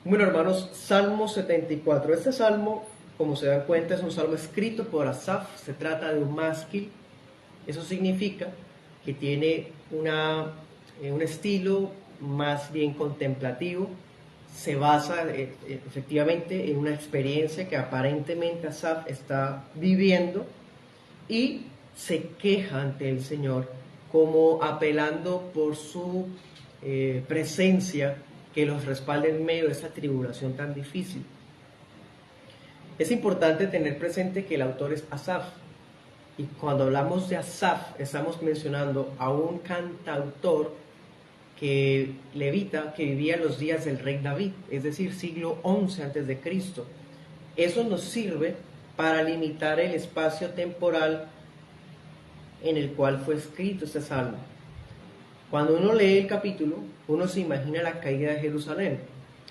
Bueno, hermanos, Salmo 74. Este salmo, como se dan cuenta, es un salmo escrito por Asaf. Se trata de un mástil. Eso significa que tiene un estilo más bien contemplativo. Se basa efectivamente en una experiencia que aparentemente Asaf está viviendo y se queja ante el Señor como apelando por su presencia que los respalde en medio de esta tribulación tan difícil. Es importante tener presente que el autor es Asaf, y cuando hablamos de Asaf estamos mencionando a un cantautor levita que vivía en los días del rey David, es decir, siglo XI a.C. Eso nos sirve para limitar el espacio temporal en el cual fue escrito este salmo. Cuando uno lee el capítulo, uno se imagina la caída de Jerusalén,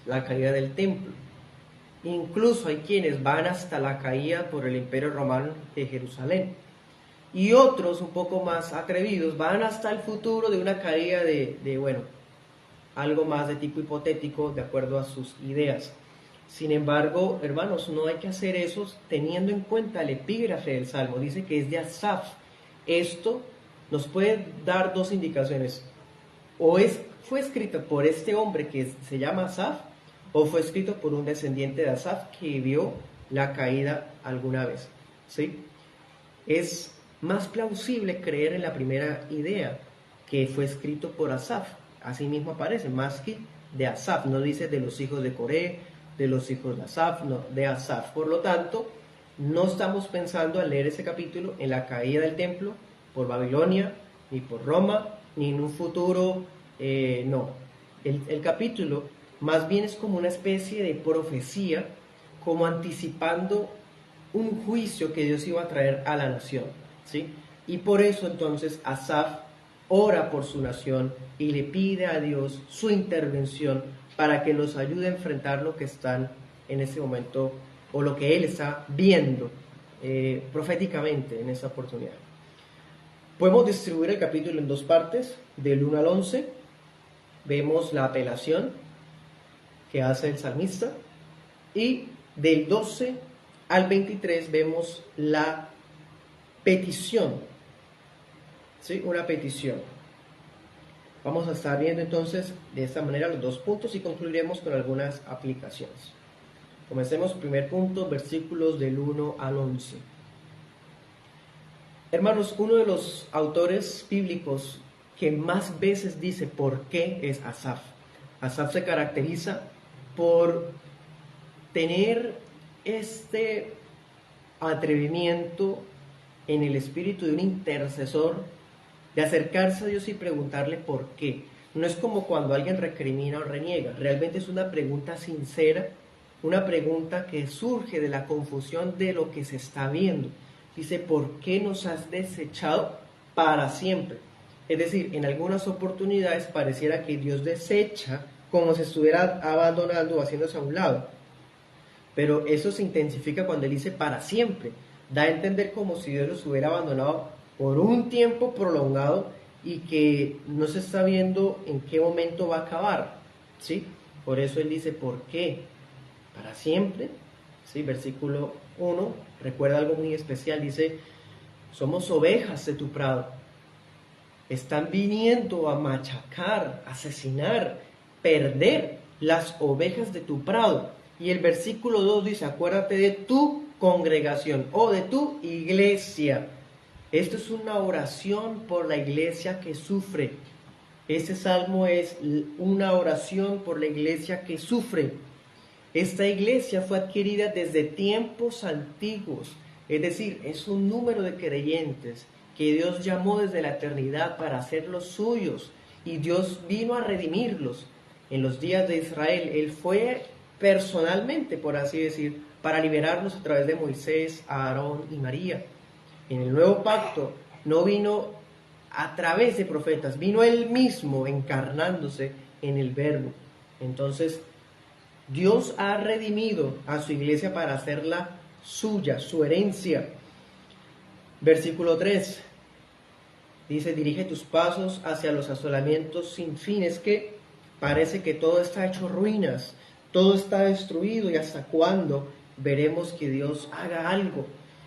la caída del templo. Incluso hay quienes van hasta la caída por el Imperio Romano de Jerusalén. Y otros, un poco más atrevidos, van hasta el futuro de una caída de algo más de tipo hipotético, de acuerdo a sus ideas. Sin embargo, hermanos, no hay que hacer eso teniendo en cuenta el epígrafe del Salmo. Dice que es de Asaf. Esto nos puede dar dos indicaciones. Fue escrito por este hombre que se llama Asaf, o fue escrito por un descendiente de Asaf que vio la caída alguna vez. ¿Sí? Es más plausible creer en la primera idea, que fue escrito por Asaf. Así mismo aparece, más que de Asaf. No dice de los hijos de Coré, de los hijos de Asaf, no, de Asaf. Por lo tanto, no estamos pensando al leer ese capítulo en la caída del templo por Babilonia, ni por Roma, ni en un futuro, no. El capítulo más bien es como una especie de profecía, como anticipando un juicio que Dios iba a traer a la nación, ¿sí? Y por eso entonces Asaf ora por su nación y le pide a Dios su intervención para que los ayude a enfrentar lo que están en ese momento, o lo que él está viendo proféticamente en esa oportunidad. Podemos distribuir el capítulo en dos partes, del 1 al 11, vemos la apelación que hace el salmista, y del 12 al 23 vemos la petición, ¿sí? Una petición. Vamos a estar viendo entonces de esta manera los dos puntos y concluiremos con algunas aplicaciones. Comencemos, primer punto, versículos del 1 al 11. Hermanos, uno de los autores bíblicos que más veces dice por qué es Asaf. Asaf se caracteriza por tener este atrevimiento en el espíritu de un intercesor, de acercarse a Dios y preguntarle por qué. No es como cuando alguien recrimina o reniega, realmente es una pregunta sincera, una pregunta que surge de la confusión de lo que se está viendo. Dice, ¿por qué nos has desechado para siempre? Es decir, en algunas oportunidades pareciera que Dios desecha como si estuviera abandonando o haciéndose a un lado. Pero eso se intensifica cuando él dice para siempre. Da a entender como si Dios los hubiera abandonado por un tiempo prolongado y que no se está viendo en qué momento va a acabar, ¿sí? Por eso él dice, ¿por qué? Para siempre, ¿sí? Versículo 1, recuerda algo muy especial, dice, somos ovejas de tu prado. Están viniendo a machacar, asesinar, perder las ovejas de tu prado. Y el versículo 2 dice, acuérdate de tu congregación o de tu iglesia. Esto es una oración por la iglesia que sufre. Este salmo es una oración por la iglesia que sufre. Esta iglesia fue adquirida desde tiempos antiguos, es decir, es un número de creyentes que Dios llamó desde la eternidad para hacerlos suyos, y Dios vino a redimirlos. En los días de Israel, Él fue personalmente, por así decir, para liberarnos a través de Moisés, Aarón y María. En el nuevo pacto no vino a través de profetas, vino Él mismo encarnándose en el Verbo. Entonces, Dios ha redimido a su iglesia para hacerla suya, su herencia. Versículo 3 dice, dirige tus pasos hacia los asolamientos sin fin. Es que parece que todo está hecho ruinas, Todo está destruido y hasta cuándo veremos que Dios haga algo.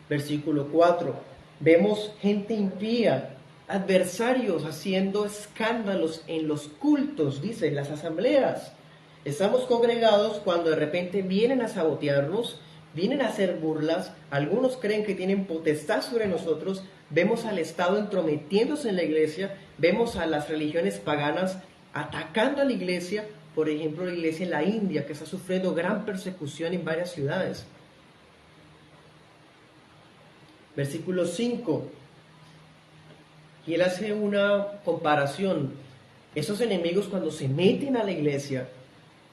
Versículo 4. Vemos gente impía, adversarios haciendo escándalos en los cultos, dice, en las asambleas. Estamos congregados cuando de repente vienen a sabotearnos, vienen a hacer burlas, algunos creen que tienen potestad sobre nosotros, vemos al Estado entrometiéndose en la iglesia, vemos a las religiones paganas atacando a la iglesia, por ejemplo la iglesia en la India que está sufriendo gran persecución en varias ciudades. Versículo 5. Y él hace una comparación. Esos enemigos cuando se meten a la iglesia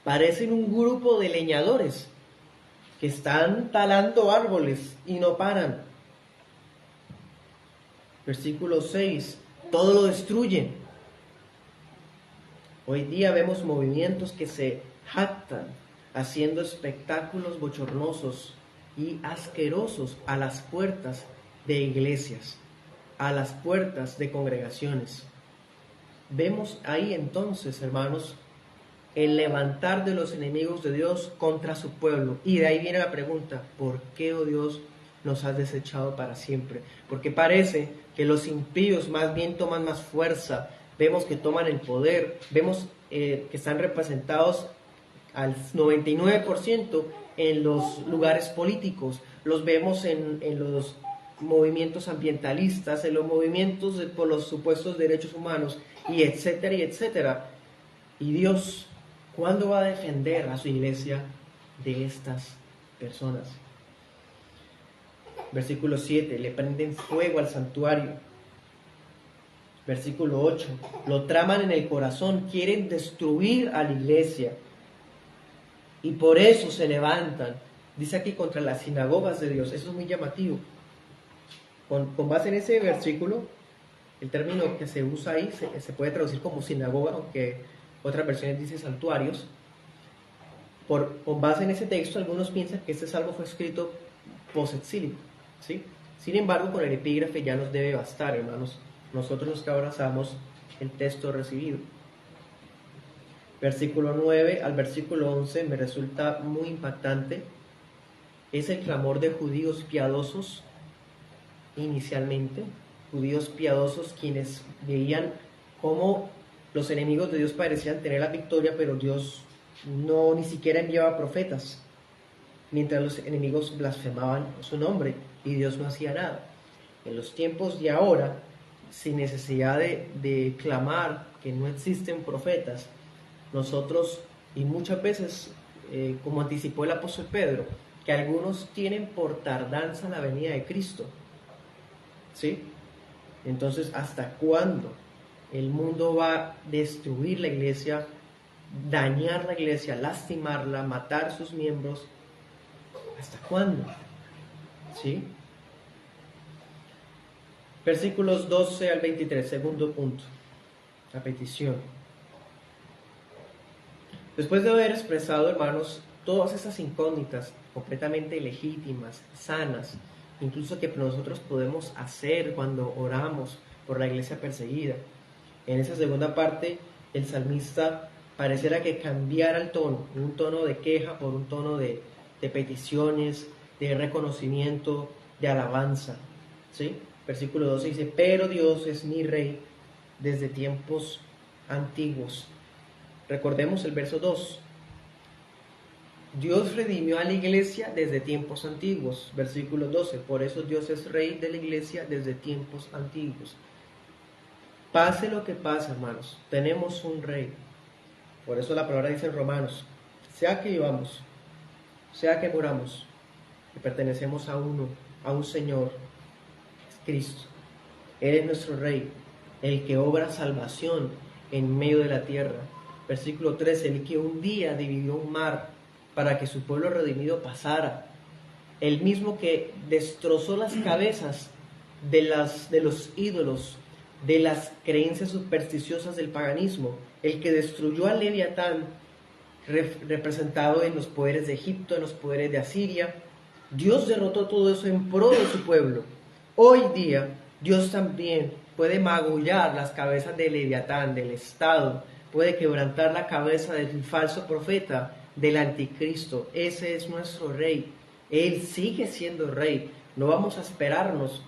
parecen un grupo de leñadores que están talando árboles y no paran. Versículo 6. Todo lo destruyen. Hoy día vemos movimientos que se jactan haciendo espectáculos bochornosos y asquerosos a las puertas de iglesias, a las puertas de congregaciones. Vemos ahí entonces, hermanos, el levantar de los enemigos de Dios contra su pueblo. Y de ahí viene la pregunta, ¿por qué, oh Dios, nos has desechado para siempre? Porque parece que los impíos más bien toman más fuerza, vemos que toman el poder, vemos que están representados al 99% en los lugares políticos, los vemos en los movimientos ambientalistas, en los movimientos por los supuestos derechos humanos, y etcétera, y etcétera. Y Dios, ¿cuándo va a defender a su iglesia de estas personas? Versículo 7, le prenden fuego al santuario. Versículo 8, lo traman en el corazón, quieren destruir a la iglesia. Y por eso se levantan, dice aquí, contra las sinagogas de Dios. Eso es muy llamativo. Con base en ese versículo, el término que se usa ahí se puede traducir como sinagoga, aunque otras versiones dicen santuarios. Con base en ese texto, algunos piensan que este salmo fue escrito post-exílico, ¿sí? Sin embargo, con el epígrafe ya nos debe bastar, hermanos, nosotros los que abrazamos el texto recibido. Versículo 9 al versículo 11 me resulta muy impactante. Es el clamor de judíos piadosos, inicialmente, judíos piadosos quienes veían cómo los enemigos de Dios parecían tener la victoria, pero Dios no ni siquiera enviaba profetas, mientras los enemigos blasfemaban su nombre y Dios no hacía nada. En los tiempos de ahora, sin necesidad de clamar que no existen profetas, nosotros, y muchas veces, como anticipó el apóstol Pedro, que algunos tienen por tardanza la venida de Cristo, ¿sí? Entonces, ¿hasta cuándo el mundo va a destruir la iglesia, dañar la iglesia, lastimarla, matar sus miembros? ¿Hasta cuándo? ¿Sí? Versículos 12 al 23, segundo punto, la petición. Después de haber expresado, hermanos, todas esas incógnitas completamente legítimas, sanas, incluso que nosotros podemos hacer cuando oramos por la iglesia perseguida, en esa segunda parte el salmista pareciera que cambiara el tono, un tono de queja por un tono de peticiones, de reconocimiento, de alabanza, ¿sí? Versículo 12 dice, pero Dios es mi rey desde tiempos antiguos. Recordemos el verso 2. Dios redimió a la iglesia desde tiempos antiguos. Versículo 12. Por eso Dios es rey de la iglesia desde tiempos antiguos. Pase lo que pase, hermanos, tenemos un rey. Por eso la palabra dice en Romanos, sea que vivamos, sea que muramos, que pertenecemos a uno, a un Señor, Cristo. Él es nuestro rey, el que obra salvación en medio de la tierra. Versículo 13, el que un día dividió un mar para que su pueblo redimido pasara. El mismo que destrozó las cabezas de los ídolos, de las creencias supersticiosas del paganismo. El que destruyó al Leviatán, representado en los poderes de Egipto, en los poderes de Asiria. Dios derrotó todo eso en pro de su pueblo. Hoy día, Dios también puede magullar las cabezas del Leviatán, del Estado, puede quebrantar la cabeza del falso profeta, del anticristo. Ese es nuestro rey. Él sigue siendo rey. No vamos a esperarnos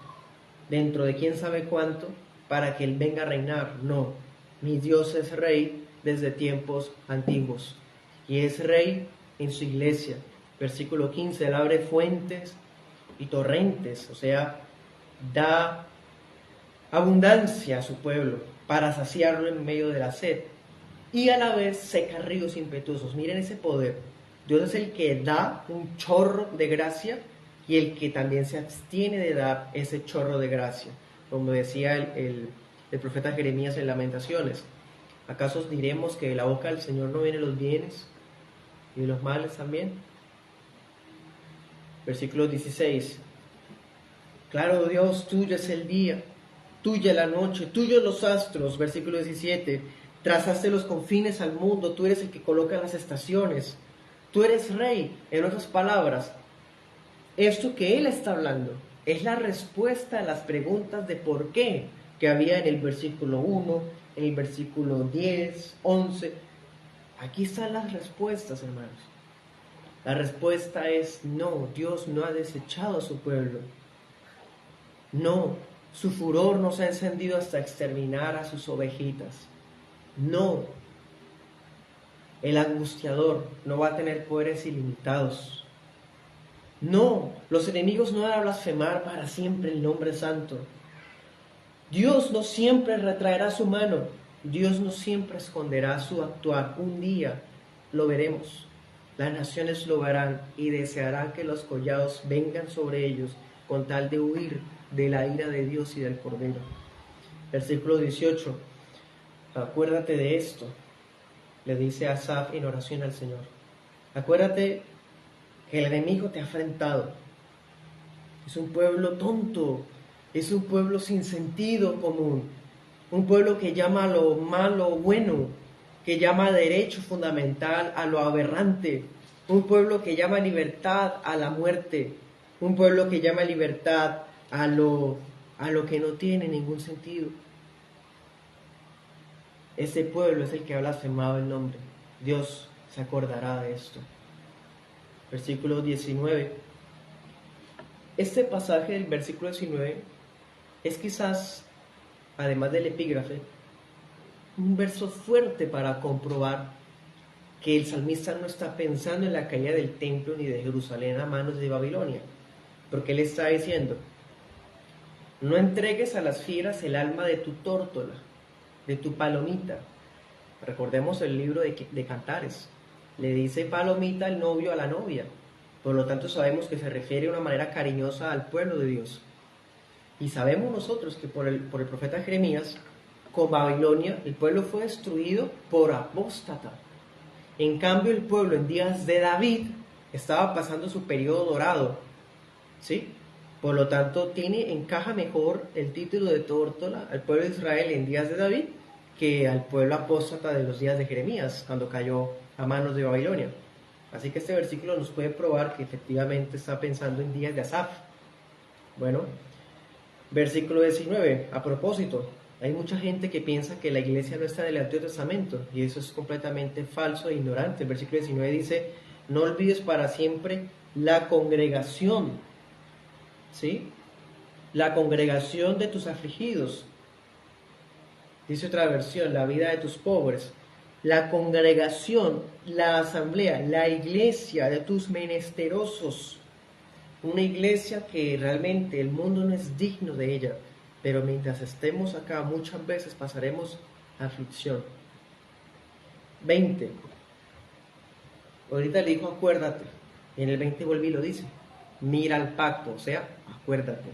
dentro de quién sabe cuánto para que Él venga a reinar. No, mi Dios es rey desde tiempos antiguos y es rey en su iglesia. Versículo 15, Él abre fuentes y torrentes, o sea, da abundancia a su pueblo para saciarlo en medio de la sed, y a la vez seca ríos impetuosos. Miren ese poder. Dios es el que da un chorro de gracia y el que también se abstiene de dar ese chorro de gracia, como decía el profeta Jeremías en Lamentaciones. ¿Acaso diremos que de la boca del Señor no vienen los bienes y los males también? Versículo 16. Claro, Dios, tuyo es el día, tuya la noche, tuyos los astros. Versículo 17. Trazaste los confines al mundo, tú eres el que coloca las estaciones, tú eres rey. En otras palabras, esto que Él está hablando es la respuesta a las preguntas de por qué que había en el versículo 1, en el versículo 10, 11. Aquí están las respuestas, hermanos. La respuesta es no, Dios no ha desechado a su pueblo. No, su furor no se ha encendido hasta exterminar a sus ovejitas. No, el angustiador no va a tener poderes ilimitados. No, los enemigos no van a blasfemar para siempre el nombre santo. Dios no siempre retraerá su mano. Dios no siempre esconderá su actuar. Un día lo veremos. Las naciones lo verán y desearán que los collados vengan sobre ellos con tal de huir de la ira de Dios y del Cordero. Versículo 18. Acuérdate de esto, le dice Asaf en oración al Señor. Acuérdate que el enemigo te ha afrentado. Es un pueblo tonto, es un pueblo sin sentido común, un pueblo que llama a lo malo bueno, que llama derecho fundamental a lo aberrante, un pueblo que llama libertad a la muerte, un pueblo que llama libertad a lo que no tiene ningún sentido. Ese pueblo es el que ha blasfemado el nombre. Dios se acordará de esto. Versículo 19. Este pasaje del versículo 19 es quizás, además del epígrafe, un verso fuerte para comprobar que el salmista no está pensando en la caída del templo ni de Jerusalén a manos de Babilonia, porque él está diciendo: no entregues a las fieras el alma de tu tórtola, de tu palomita. Recordemos el libro de Cantares. Le dice palomita el novio a la novia. Por lo tanto sabemos que se refiere de una manera cariñosa al pueblo de Dios. Y sabemos nosotros que por el profeta Jeremías, con Babilonia, el pueblo fue destruido por apóstata. En cambio, el pueblo en días de David estaba pasando su periodo dorado, ¿sí? Por lo tanto, encaja mejor el título de tórtola al pueblo de Israel en días de David que al pueblo apóstata de los días de Jeremías, cuando cayó a manos de Babilonia. Así que este versículo nos puede probar que efectivamente está pensando en días de Asaf. Bueno, versículo 19, a propósito, hay mucha gente que piensa que la iglesia no está en el Antiguo Testamento, y eso es completamente falso e ignorante. El versículo 19 dice: no olvides para siempre la congregación, ¿sí? La congregación de tus afligidos. Dice otra versión: la vida de tus pobres. La congregación, la asamblea, la iglesia de tus menesterosos. Una iglesia que realmente el mundo no es digno de ella, pero mientras estemos acá muchas veces pasaremos aflicción. 20. Ahorita le dijo acuérdate, y en el 20 vuelve y lo dice: mira al pacto, o sea, acuérdate.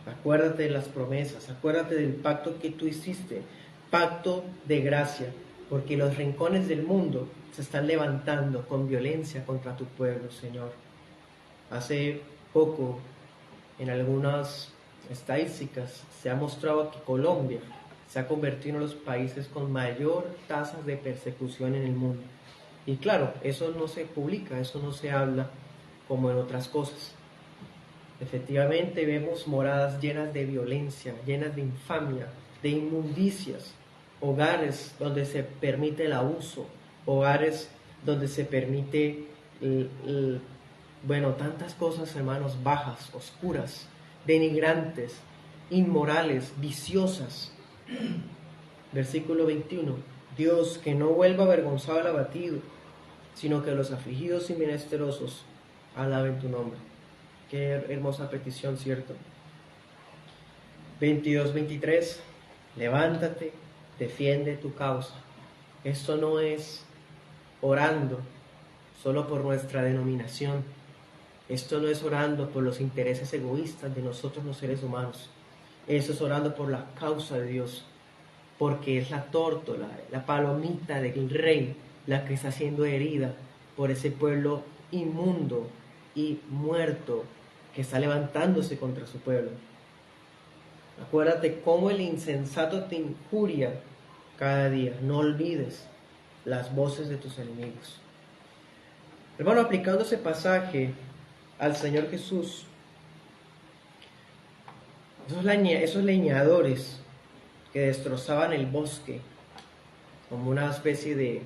Acuérdate de las promesas, acuérdate del pacto que tú hiciste, pacto de gracia, porque los rincones del mundo se están levantando con violencia contra tu pueblo, Señor. Hace poco, en algunas estadísticas, se ha mostrado que Colombia se ha convertido en uno de los países con mayor tasas de persecución en el mundo. Y claro, eso no se publica, eso no se habla como en otras cosas. Efectivamente vemos moradas llenas de violencia, llenas de infamia, de inmundicias, hogares donde se permite el abuso, hogares donde se permite, bueno, tantas cosas, hermanos, bajas, oscuras, denigrantes, inmorales, viciosas. Versículo 21. Dios, que no vuelva avergonzado al abatido, sino que los afligidos y menesterosos alaben tu nombre. Qué hermosa petición, ¿cierto? 22-23. Levántate, defiende tu causa. Esto no es orando solo por nuestra denominación. Esto no es orando por los intereses egoístas de nosotros los seres humanos. Eso es orando por la causa de Dios, porque es la tórtola, la palomita del rey, la que está siendo herida por ese pueblo inmundo y muerto que está levantándose contra su pueblo. Acuérdate cómo el insensato te injuria cada día. No olvides las voces de tus enemigos. Hermano, aplicando ese pasaje al Señor Jesús, esos leñadores que destrozaban el bosque, como una especie de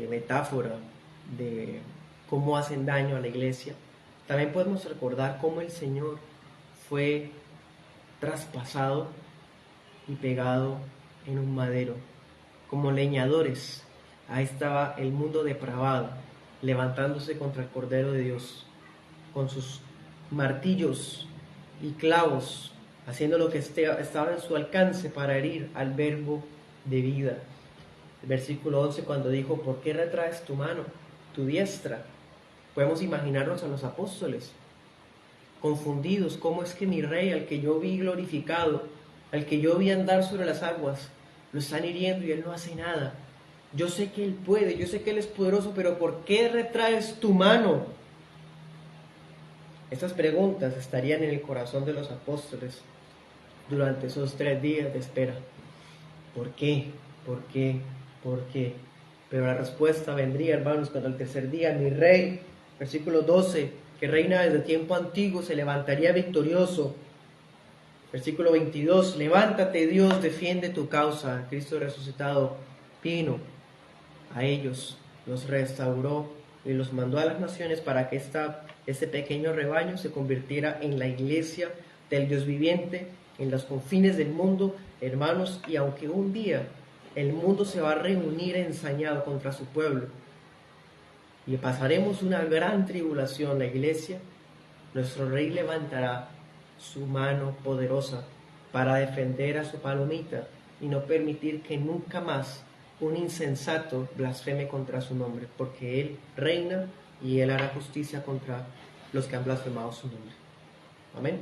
metáfora de cómo hacen daño a la iglesia, también podemos recordar cómo el Señor fue traspasado y pegado en un madero. Como leñadores, ahí estaba el mundo depravado, levantándose contra el Cordero de Dios, con sus martillos y clavos, haciendo lo que estaba en su alcance para herir al verbo de vida. El versículo 11, cuando dijo, ¿por qué retraes tu mano, tu diestra? Podemos imaginarnos a los apóstoles confundidos. ¿Cómo es que mi rey, al que yo vi glorificado, al que yo vi andar sobre las aguas, lo están hiriendo y él no hace nada? Yo sé que él puede, yo sé que él es poderoso, pero ¿por qué retraes tu mano? Estas preguntas estarían en el corazón de los apóstoles durante esos 3 días de espera. ¿Por qué? ¿Por qué? ¿Por qué? Pero la respuesta vendría, hermanos, cuando el tercer día mi rey, versículo 12, que reina desde tiempo antiguo, se levantaría victorioso. Versículo 22, levántate Dios, defiende tu causa. Cristo resucitado vino a ellos, los restauró y los mandó a las naciones para que este pequeño rebaño se convirtiera en la iglesia del Dios viviente, en los confines del mundo, hermanos, y aunque un día el mundo se va a reunir ensañado contra su pueblo y pasaremos una gran tribulación, la iglesia, nuestro rey levantará su mano poderosa para defender a su palomita y no permitir que nunca más un insensato blasfeme contra su nombre, porque él reina y él hará justicia contra los que han blasfemado su nombre. Amén.